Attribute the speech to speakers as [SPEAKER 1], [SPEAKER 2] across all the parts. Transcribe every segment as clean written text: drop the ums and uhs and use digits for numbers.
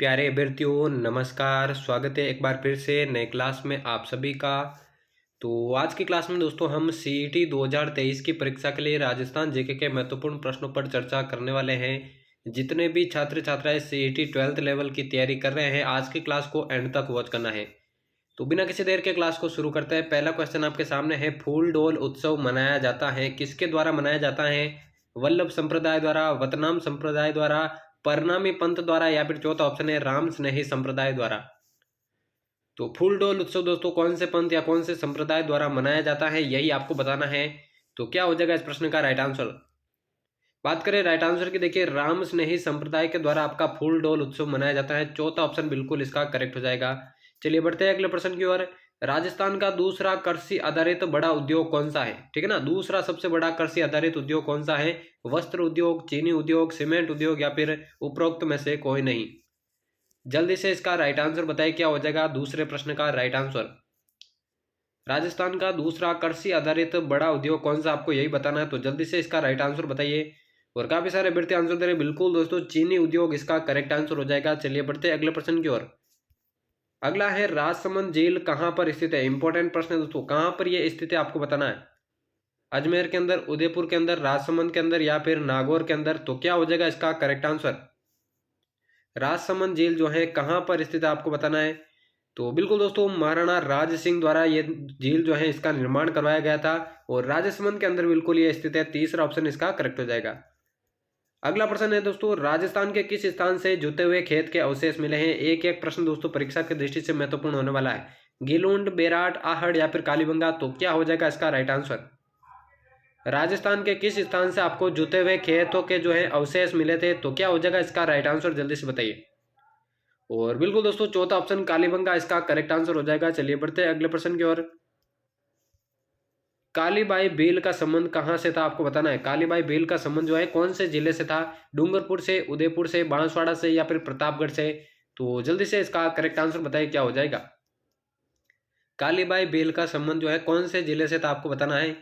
[SPEAKER 1] प्यारे अभ्यर्थियों नमस्कार। स्वागत है एक बार फिर से नए क्लास में आप सभी का। तो आज की क्लास में दोस्तों हम सीईटी 2023 की परीक्षा के लिए राजस्थान जीके के महत्वपूर्ण प्रश्नों पर चर्चा करने वाले हैं। जितने भी छात्र छात्राएं सीईटी 12th लेवल की तैयारी कर रहे हैं आज की क्लास को एंड तक वॉच करना है। तो बिना किसी देर के क्लास को शुरू करते हैं। पहला क्वेश्चन आपके सामने है, फूल डोल उत्सव मनाया जाता है, किसके द्वारा मनाया जाता है? वल्लभ संप्रदाय द्वारा, वतनाम संप्रदाय द्वारा, परनामी पंथ द्वारा, या फिर चौथा ऑप्शन है राम स्नेही संप्रदाय द्वारा। तो फूल डोल उत्सव दोस्तों कौन से पंथ या कौन से संप्रदाय द्वारा मनाया जाता है यही आपको बताना है। तो क्या हो जाएगा इस प्रश्न का राइट आंसर? बात करें राइट आंसर की, देखिए राम स्नेही संप्रदाय के द्वारा आपका फूल डोल उत्सव मनाया जाता है। चौथा ऑप्शन बिल्कुल इसका करेक्ट हो जाएगा। चलिए बढ़ते हैं अगले प्रश्न की ओर। राजस्थान का दूसरा कृषि आधारित बड़ा उद्योग कौन सा है? ठीक है ना, दूसरा सबसे बड़ा कृषि आधारित उद्योग कौन सा है? वस्त्र उद्योग, चीनी उद्योग, सीमेंट उद्योग, या फिर उपरोक्त में से कोई नहीं? जल्दी से इसका राइट आंसर बताइए क्या हो जाएगा दूसरे प्रश्न का राइट आंसर। राजस्थान का दूसरा कृषि आधारित बड़ा उद्योग कौन सा, आपको यही बताना है। तो जल्दी से इसका राइट आंसर बताइए। और काफी सारे अभ्यर्थी आंसर दे रहे हैं। बिल्कुल दोस्तों चीनी उद्योग इसका करेक्ट आंसर हो जाएगा। चलिए बढ़ते हैं अगले प्रश्न की ओर। अगला है, राजसमंद झील कहां पर स्थित है? इंपॉर्टेंट प्रश्न है दोस्तों, कहां पर यह स्थित है आपको बताना है। अजमेर के अंदर, उदयपुर के अंदर, राजसमंद के अंदर, या फिर नागौर के अंदर? तो क्या हो जाएगा इसका करेक्ट आंसर? राजसमंद झील जो है कहां पर स्थित है आपको बताना है। तो बिल्कुल दोस्तों महाराणा राज सिंह द्वारा ये झील जो है इसका निर्माण करवाया गया था और राजसमंद के अंदर बिल्कुल ये स्थित है। तीसरा ऑप्शन इसका करेक्ट हो जाएगा। अगला प्रश्न है दोस्तों, राजस्थान के किस स्थान से जुते हुए खेत के अवशेष मिले हैं? एक एक प्रश्न दोस्तों परीक्षा की दृष्टि से महत्वपूर्ण होने वाला है। गिलुंड, बेराट, आहड़, या फिर कालीबंगा? तो क्या हो जाएगा इसका राइट आंसर? राजस्थान के किस स्थान से आपको जुते हुए खेतों के जो है अवशेष मिले थे? तो क्या हो जाएगा इसका राइट आंसर, जल्दी से बताइए। और बिल्कुल दोस्तों चौथा ऑप्शन कालीबंगा इसका करेक्ट आंसर हो जाएगा। चलिए बढ़ते हैं अगले प्रश्न की ओर। कालीबाई भील का संबंध कहां से था आपको बताना है। कालीबाई भील का संबंध जो है कौन से जिले से था? डूंगरपुर से, उदयपुर से, बांसवाड़ा से, या फिर प्रतापगढ़ से? तो जल्दी से इसका करेक्ट आंसर बताइए क्या हो जाएगा। कालीबाई भील का संबंध जो है कौन से जिले से था आपको बताना है।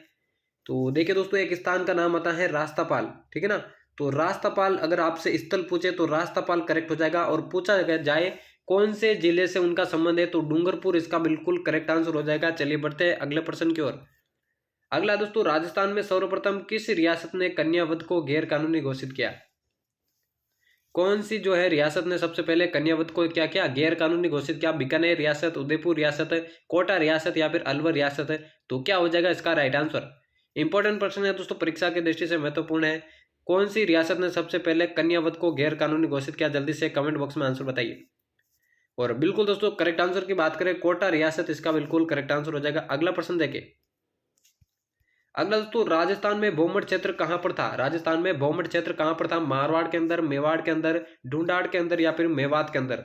[SPEAKER 1] तो देखिए दोस्तों एक स्थान का नाम आता है रास्तापाल, ठीक है ना। तो रास्तापाल अगर आपसे स्थल पूछे तो रास्तापाल करेक्ट हो जाएगा। और पूछा जाए कौन से जिले से उनका संबंध है तो डूंगरपुर इसका बिल्कुल करेक्ट आंसर हो जाएगा। चलिए बढ़ते हैं अगले प्रश्न की ओर। अगला दोस्तों, राजस्थान में सर्वप्रथम किस रियासत ने कन्यावध को गैर कानूनी घोषित किया? कौन सी जो है रियासत ने सबसे पहले कन्यावध को क्या किया, गैर कानूनी घोषित किया? बीकानेर रियासत, उदयपुर रियासत, कोटा रियासत, या फिर अलवर रियासत? तो क्या हो जाएगा इसका राइट आंसर? इंपॉर्टेंट प्रश्न है दोस्तों परीक्षा की दृष्टि से महत्वपूर्ण है। कौन सी रियासत ने सबसे पहले कन्यावध को गैर कानूनी घोषित किया? जल्दी से कमेंट बॉक्स में आंसर बताइए। और बिल्कुल दोस्तों करेक्ट आंसर की बात करें कोटा रियासत इसका बिल्कुल करेक्ट आंसर हो जाएगा। अगला प्रश्न देखिए। अगला दोस्तों, राजस्थान में भौमट क्षेत्र कहां पर था? राजस्थान में भौमट क्षेत्र कहां पर था? मारवाड़ के अंदर, मेवाड़ के अंदर, ढूंढाड़ के अंदर, या फिर मेवात के अंदर?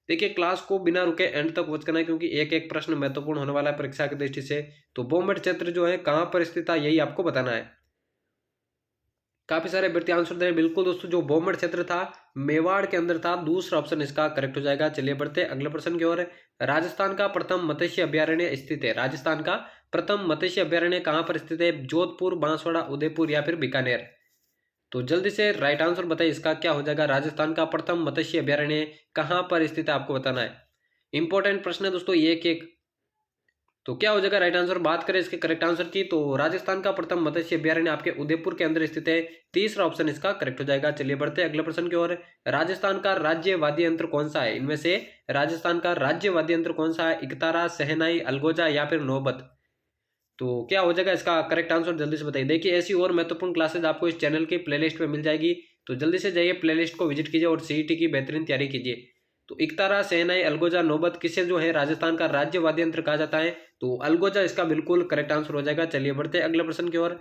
[SPEAKER 1] देखिए क्लास को बिना रुके एंड तक वॉच करना है क्योंकि एक एक प्रश्न महत्वपूर्ण होने वाला है परीक्षा की दृष्टि से। तो भौमट क्षेत्र जो है कहां पर स्थित था यही आपको बताना है। काफी सारे अभ्यर्थी आंसर दे रहे हैं। बिल्कुल दोस्तों जो भौमट क्षेत्र था मेवाड़ के अंदर था। दूसरा ऑप्शन इसका करेक्ट हो जाएगा। चलिए बढ़ते अगले प्रश्न की ओर। राजस्थान का प्रथम मत्स्य अभ्यारण्य स्थित है। राजस्थान का प्रथम मत्स्य अभ्यारण्य कहां पर स्थित है? जोधपुर, बांसवाड़ा, उदयपुर, या फिर बीकानेर? तो जल्दी से राइट आंसर बताइए इसका क्या हो जाएगा। राजस्थान का प्रथम मत्स्य अभ्यारण्य कहां पर स्थित है आपको बताना है। इंपॉर्टेंट प्रश्न है दोस्तों एक एक। तो क्या हो जाएगा राइट आंसर? बात करें इसके करेक्ट आंसर की तो राजस्थान का प्रथम मत्स्य अभ्यारण्य आपके उदयपुर के अंदर स्थित है। तीसरा ऑप्शन इसका करेक्ट हो जाएगा। चलिए बढ़ते हैं अगले प्रश्न की ओर। राजस्थान का राज्य वाद्य यंत्र कौन सा है? इनमें से राजस्थान का राज्य वाद्य यंत्र कौन सा है? इकतारा, शहनाई, अलगोजा, या फिर नौबत? तो क्या हो जाएगा इसका करेक्ट आंसर, जल्दी से बताइए। देखिए ऐसी और महत्वपूर्ण क्लासेज आपको इस चैनल की प्लेलिस्ट में मिल जाएगी। तो जल्दी से जाइए प्लेलिस्ट को विजिट कीजिए और सीईटी की बेहतरीन तैयारी कीजिए। तो इकतारा, शहनाई, अलगोजा, नौबत किसे जो है राजस्थान का राज्य वाद्य यंत्र कहा जाता है? तो अलगोजा इसका बिल्कुल करेक्ट आंसर हो जाएगा। चलिए बढ़ते हैं अगले प्रश्न की ओर।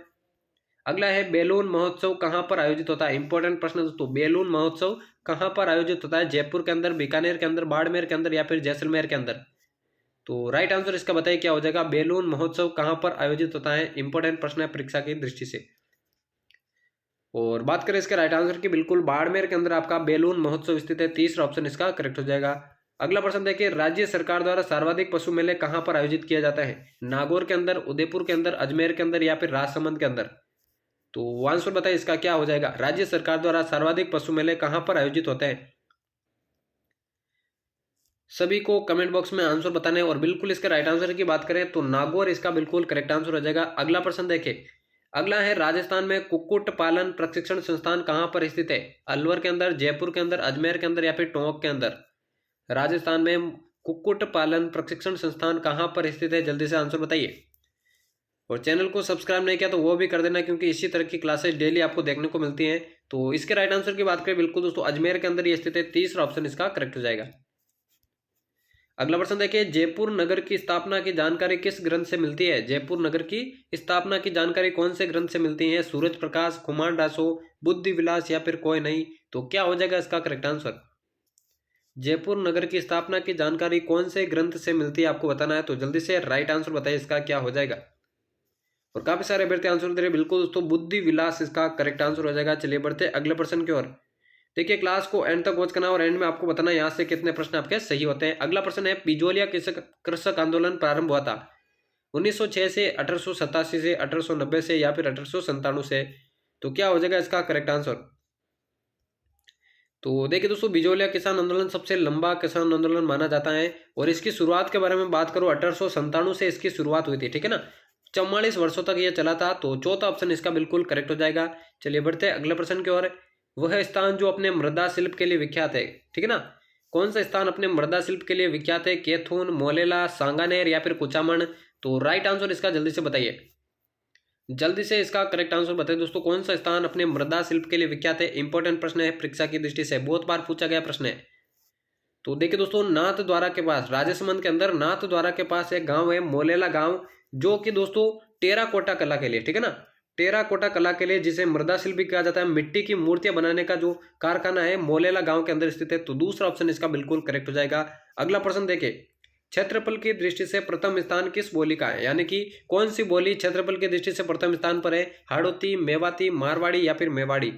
[SPEAKER 1] अगला है, बैलून महोत्सव कहां पर आयोजित होता है? इंपॉर्टेंट प्रश्न दोस्तों, बैलून महोत्सव कहां पर आयोजित होता है? जयपुर के अंदर, बीकानेर के अंदर, बाड़मेर के अंदर, या फिर जैसलमेर के अंदर? तो राइट आंसर इसका बताइए क्या हो जाएगा। बैलून महोत्सव कहां पर आयोजित होता है? इंपॉर्टेंट प्रश्न है परीक्षा की दृष्टि से। और बात करें इसके राइट आंसर की, बिल्कुल बाड़मेर के अंदर आपका बैलून महोत्सव स्थित है। तीसरा ऑप्शन इसका करेक्ट हो जाएगा। अगला प्रश्न देखिए, राज्य सरकार द्वारा सर्वाधिक पशु मेले कहां पर आयोजित किया जाता है? नागौर के अंदर, उदयपुर के अंदर, अजमेर के अंदर, या फिर राजसमंद के अंदर? तो आंसर बताइए इसका क्या हो जाएगा। राज्य सरकार द्वारा सर्वाधिक पशु मेले कहां पर आयोजित होते हैं? सभी को कमेंट बॉक्स में आंसर बताना है और बिल्कुल इसके राइट आंसर की बात करें तो नागौर इसका बिल्कुल करेक्ट आंसर हो जाएगा। अगला प्रश्न देखिए, अगला है राजस्थान में कुक्कुट पालन प्रशिक्षण संस्थान कहाँ पर स्थित है? अलवर के अंदर, जयपुर के अंदर, अजमेर के अंदर या फिर टोंक के अंदर? राजस्थान में कुक्कुट पालन प्रशिक्षण संस्थान कहाँ पर स्थित है? जल्दी से आंसर बताइए। और चैनल को सब्सक्राइब नहीं किया तो वो भी कर देना, क्योंकि इसी तरह की क्लासेस डेली आपको देखने को मिलती हैं। तो इसके राइट आंसर की बात करें बिल्कुल दोस्तों अजमेर के अंदर ये स्थित है। तीसरा ऑप्शन इसका करेक्ट हो जाएगा। अगला प्रश्न देखिए, जयपुर नगर की स्थापना की जानकारी किस ग्रंथ से मिलती है? जयपुर नगर की स्थापना की जानकारी कौन से ग्रंथ से मिलती है? सूरज प्रकाश, कुमार डासो, बुद्धि विलास या फिर कोई नहीं? तो क्या हो जाएगा इसका करेक्ट आंसर? जयपुर नगर की स्थापना की जानकारी कौन से ग्रंथ से मिलती है आपको बताना है। तो जल्दी से राइट आंसर बताइए इसका क्या हो जाएगा। और काफी सारे अभ्यर्थी आंसर दे रहे बिल्कुल दोस्तों बुद्धि विलास इसका करेक्ट आंसर हो जाएगा। चलिए बढ़ते अगले प्रश्न की ओर। देखिए क्लास को एंड तक वॉच करना और एंड में आपको बताना यहाँ से कितने प्रश्न आपके सही होते हैं। अगला प्रश्न है, बिजोलिया कृषक आंदोलन प्रारंभ हुआ था 1906 से, 1887 से, 1890 से या फिर 1897 से? तो क्या हो जाएगा इसका करेक्ट आंसर? तो देखिए दोस्तों बिजोलिया किसान आंदोलन सबसे लंबा किसान आंदोलन माना जाता है और इसकी शुरुआत के बारे में बात करूं 1897 से इसकी शुरुआत हुई थी, ठीक है ना। 44 वर्षों तक यह चला था। तो चौथा ऑप्शन इसका बिल्कुल करेक्ट हो जाएगा। चलिए बढ़ते हैं अगले प्रश्न की ओर। वह स्थान जो अपने मृदा शिल्प के लिए विख्यात है, ठीक है ना, कौन सा स्थान अपने मृदा शिल्प के लिए विख्यात है? कैथून, मोलेला, सांगानेर या फिर कुचामन? तो राइट आंसर इसका जल्दी से बताइए। जल्दी से इसका करेक्ट आंसर बताइए दोस्तों, कौन सा स्थान अपने मृदा शिल्प के लिए विख्यात है? इंपॉर्टेंट प्रश्न है, परीक्षा की दृष्टि से बहुत बार पूछा गया प्रश्न है। तो देखिए दोस्तों नाथ द्वारा के पास, राजसमंद के अंदर नाथ द्वारा के पास एक गांव है मोलेला गांव, जो कि दोस्तों टेराकोटा कला के लिए, ठीक है ना, टेराकोटा कला के लिए, जिसे मृदा शिल्प भी कहा जाता है, मिट्टी की मूर्तियां बनाने का जो कारखाना है मोलेला गांव के अंदर स्थित है। तो दूसरा ऑप्शन इसका बिल्कुल करेक्ट हो जाएगा। अगला प्रश्न देखिए, क्षेत्रफल की दृष्टि से प्रथम स्थान किस बोली का है? यानी कि कौन सी बोली क्षेत्रफल की दृष्टि से प्रथम स्थान पर है? हाड़ौती, मेवाती, मारवाड़ी या फिर मेवाड़ी?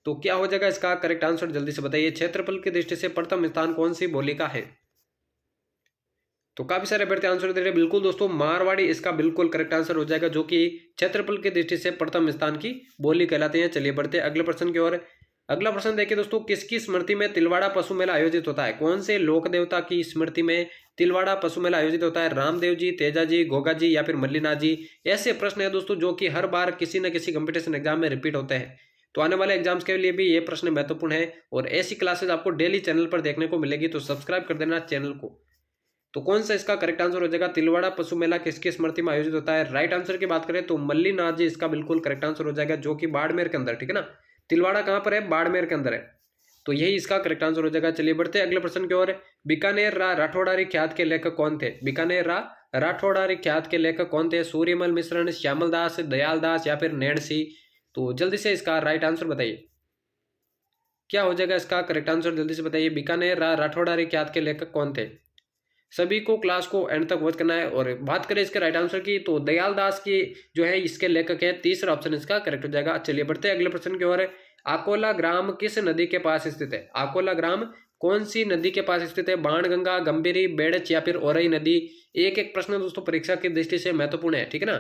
[SPEAKER 1] तो क्या हो जाएगा इसका करेक्ट आंसर? जल्दी से बताइए, क्षेत्रफल की दृष्टि से प्रथम स्थान कौन सी बोली का है? तो काफी सारे अभ्यर्थी आंसर दे रहे हैं बिल्कुल दोस्तों मारवाड़ी इसका बिल्कुल करेक्ट आंसर हो जाएगा, जो कि क्षेत्रफल की दृष्टि से प्रथम स्थान की बोली कहलाते हैं। चलिए बढ़ते हैं अगले प्रश्न की ओर। अगला प्रश्न देखिए दोस्तों, किसकी स्मृति में तिलवाड़ा पशु मेला आयोजित होता है? कौन से लोक देवता की स्मृति में तिलवाड़ा पशु मेला आयोजित होता है? रामदेव जी, तेजा जी, गोगा जी या फिर मल्लीनाथ जी? ऐसे प्रश्न है दोस्तों जो कि हर बार किसी न किसी कंपटीशन एग्जाम में रिपीट होते हैं। तो आने वाले एग्जाम्स के लिए भी ये प्रश्न महत्वपूर्ण है और ऐसी क्लासेस आपको डेली चैनल पर देखने को मिलेगी। तो सब्सक्राइब कर देना चैनल को। तो कौन सा इसका करेक्ट आंसर हो जाएगा? तिलवाड़ा पशु मेला किसकी स्मृति में आयोजित होता है? राइट आंसर की बात करें तो मल्लीनाथ जी इसका बिल्कुल करेक्ट आंसर हो जाएगा, जो कि बाड़मेर के अंदर, ठीक है ना। तिलवाड़ा कहां पर है? बाड़मेर के अंदर है। तो यही इसका करेक्ट आंसर हो जाएगा। चलिए बढ़ते अगले प्रश्न की ओर। बीकानेर राठौड़ारी ख्यात के लेखक कौन थे? बीकानेर राठौड़ारी ख्यात के लेखक कौन थे? सूर्यमल मिश्रण, श्यामल दास, दयाल दास या फिर नैणसी? तो जल्दी से इसका राइट आंसर बताइए, क्या हो जाएगा इसका करेक्ट आंसर? जल्दी से बताइए, बीकानेर राठौड़ारी ख्यात के लेखक कौन थे? सभी को क्लास को एंड तक वॉच करना है। और बात करें इसके राइट आंसर की तो दयाल दास की जो है इसके लेखक है। तीसरा ऑप्शन इसका करेक्ट हो जाएगा। चलिए बढ़ते हैं अगले प्रश्न की ओर। आकोला ग्राम किस नदी के पास स्थित है? आकोला ग्राम कौन सी नदी के पास स्थित है? बाणगंगा, गंभीरी, बेड़च या फिर औरई नदी? एक एक प्रश्न दोस्तों परीक्षा की दृष्टि से महत्वपूर्ण है, ठीक है ना।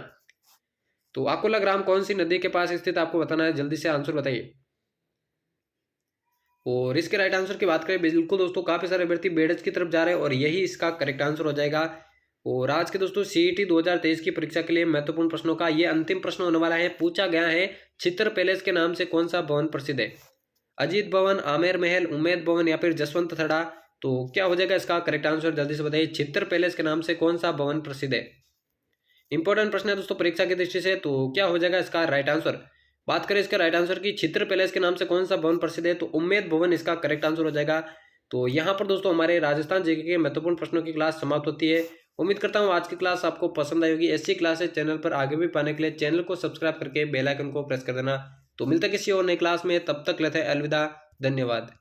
[SPEAKER 1] तो आकोला ग्राम कौन सी नदी के पास स्थित आपको बताना है, जल्दी से आंसर बताइए। और इसके राइट आंसर की बात करें बिल्कुल दोस्तों काफी सारे अभ्यर्थी बेड़च की तरफ जा रहे हैं और यही इसका करेक्ट आंसर हो जाएगा। और आज के दोस्तों सीईटी 2023 की परीक्षा के लिए महत्वपूर्ण प्रश्नों का ये अंतिम प्रश्न होने वाला है। पूछा गया है, चित्र पैलेस के नाम से कौन सा भवन प्रसिद्ध है? अजीत भवन, आमेर महल, उम्मेद भवन या फिर जसवंत थड़ा? तो क्या हो जाएगा इसका करेक्ट आंसर? जल्दी से बताइए, चित्र पैलेस के नाम से कौन सा भवन प्रसिद्ध है? इंपॉर्टेंट प्रश्न है दोस्तों परीक्षा की दृष्टि से। तो क्या हो जाएगा इसका राइट आंसर? बात करें इसके राइट आंसर की, चित्र पैलेस के नाम से कौन सा भवन प्रसिद्ध है? तो उम्मेद भवन इसका करेक्ट आंसर हो जाएगा। तो यहाँ पर दोस्तों हमारे राजस्थान जीके के महत्वपूर्ण प्रश्नों की क्लास समाप्त होती है। उम्मीद करता हूँ आज की क्लास आपको पसंद आई होगी। ऐसी क्लासेस चैनल पर आगे भी पाने के लिए चैनल को सब्सक्राइब करके बेल आइकन को प्रेस कर देना। तो मिलते किसी और नई क्लास में, तब तक लेते हैं अलविदा, धन्यवाद।